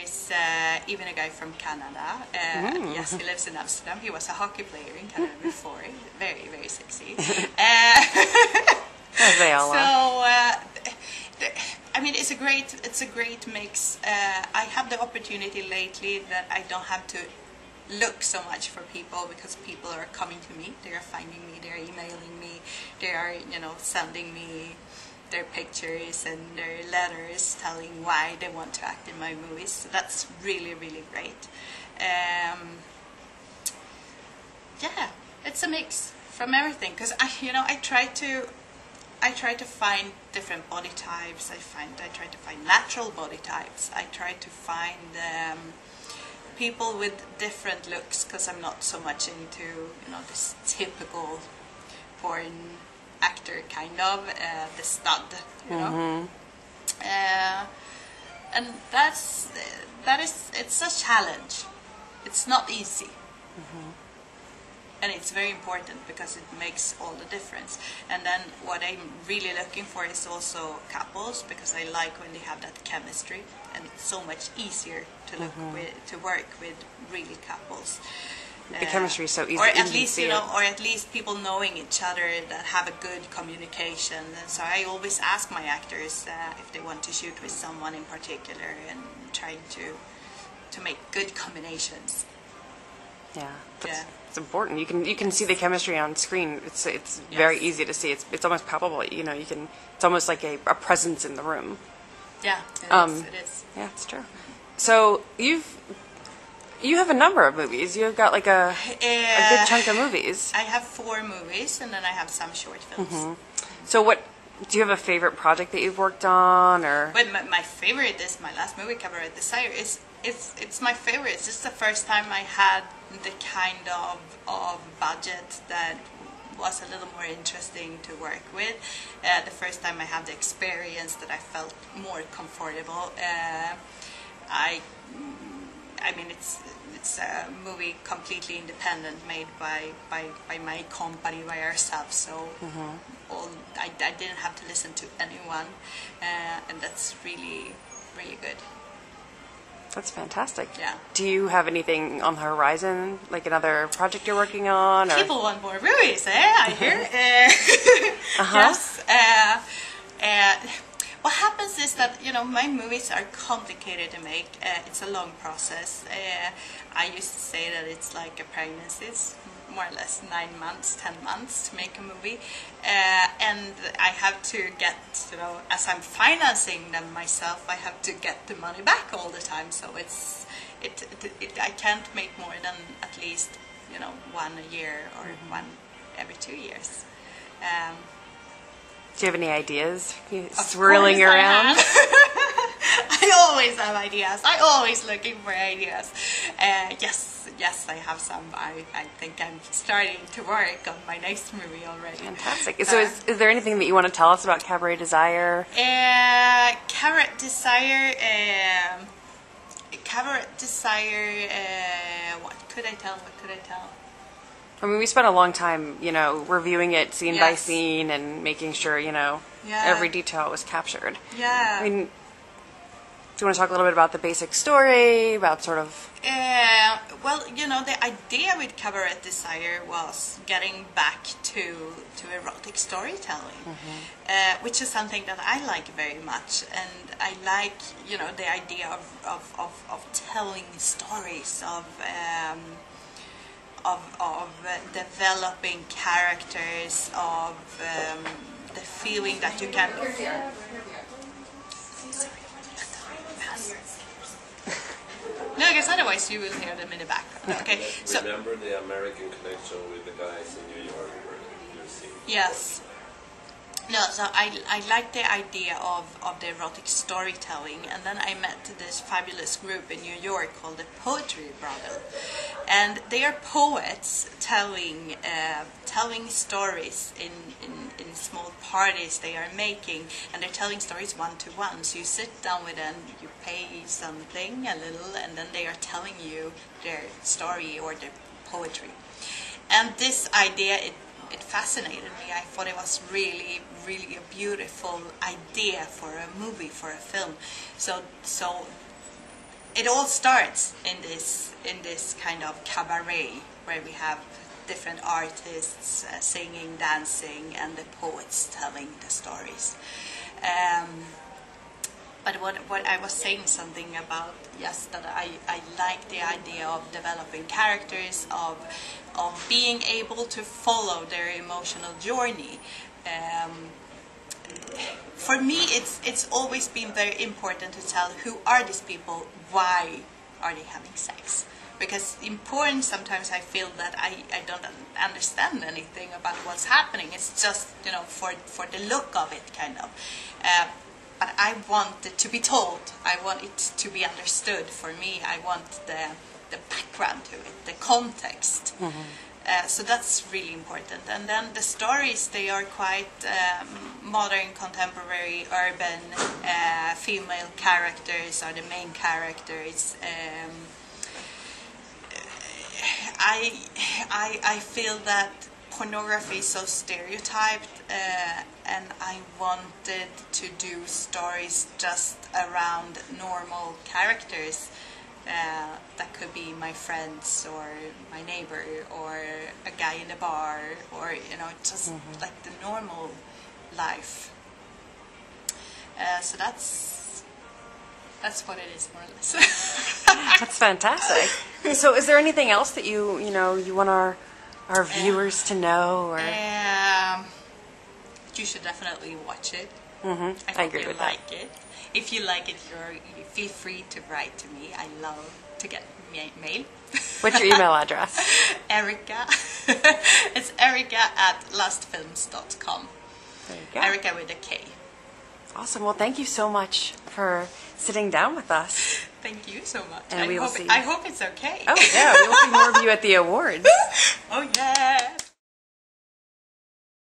is even a guy from Canada. Yes, he lives in Amsterdam. He was a hockey player in Canada before. Very, very sexy. As they all are. So, I mean, it's a great mix. I have the opportunity lately that I don't have to look so much for people, because people are coming to me. They are finding me. They are emailing me. They are, sending me their pictures and their letters telling why they want to act in my movies. So that's really, really great. Yeah, it's a mix from everything, because I try to find different body types. I try to find natural body types. I try to find people with different looks, because I'm not so much into this typical porn actor kind of the stud, and it's a challenge. It's not easy. And it's very important, because it makes all the difference. And then what I'm really looking for is also couples, because I like when they have that chemistry, and it's so much easier to work with really couples. The chemistry is so easy. Or at least or at least people knowing each other that have a good communication. And so I always ask my actors if they want to shoot with someone in particular, and trying to make good combinations. Yeah. It's important. You can see the chemistry on screen. It's very easy to see. It's almost palpable. It's almost like a presence in the room. Yeah, it is. Yeah, it's true. So you have a number of movies. You've got like a good chunk of movies. I have 4 movies, and then I have some short films. So do you have a favorite project that you've worked on, or? But my favorite is my last movie, Cabaret Desire. It's my favorite. It's just the first time I had the kind of budget that was a little more interesting to work with. The first time I had the experience that I felt more comfortable. I mean, it's a movie completely independent, made by my company, by ourselves. So I didn't have to listen to anyone, and that's really, really good. That's fantastic. Yeah. Do you have anything on the horizon, like another project you're working on? Or? People want more movies, I hear. Yes. What happens is that, my movies are complicated to make. It's a long process. I used to say that it's like a pregnancy. It's more or less 9 months, 10 months to make a movie. And I have to get, as I'm financing them myself, I have to get the money back all the time. So I can't make more than at least, 1 a year, or 1 every 2 years. Do you have any ideas? Swirling around? I always have ideas. I'm always looking for ideas. Yes, I have some. I think I'm starting to work on my next movie already. Fantastic. So is there anything that you want to tell us about Cabaret Desire? Cabaret Desire, what could I tell? I mean, we spent a long time, reviewing it scene by scene and making sure, every detail was captured. Yeah. I mean, do you want to talk a little bit about the basic story, about sort of... Well, the idea with Cabaret Desire was getting back to erotic storytelling, which is something that I like very much. And I like, the idea of telling stories, of developing characters, of the feeling that you can... No, I guess otherwise you will hear them in the background. Okay, so remember the American connection with the guys in New York where you're seeing? Yes. No, so I like the idea of the erotic storytelling, and then I met this fabulous group in New York called the Poetry Brothel, and they are poets telling stories in small parties they are making, and they're telling stories one-to-one. So you sit down with them, you pay something a little, and then they are telling you their story or their poetry. And this idea, it fascinated me. I thought it was really, really a beautiful idea for a movie, for a film. So it all starts in this kind of cabaret where we have different artists singing, dancing, and the poets telling the stories. But what I was saying something about, yes, that I like the idea of developing characters, of being able to follow their emotional journey. For me, it's always been very important to tell who are these people, why are they having sex. Because in porn, sometimes I feel that I don't understand anything about what's happening. It's just, for the look of it, kind of. But I want it to be told. I want it to be understood. For me, I want the background to it, the context. Mm-hmm. So that's really important. And then the stories, they are quite modern, contemporary, urban. Female characters are the main characters. I feel that pornography is so stereotyped, and I wanted to do stories just around normal characters. That could be my friends or my neighbor or a guy in a bar, or just like the normal life. So that's what it is, more or less. That's fantastic. So is there anything else that you want our viewers to know? Or you should definitely watch it. Mm-hmm. I agree with that. Like it. If you like it, you feel free to write to me. I love to get mail. What's your email address? Erika. It's erika@lustfilms.com. There you go. Erika with a K. Awesome. Well, thank you so much for sitting down with us. Thank you so much. And we will see. I hope it's okay. Oh, yeah. We will see more of you at the awards. Oh, yeah.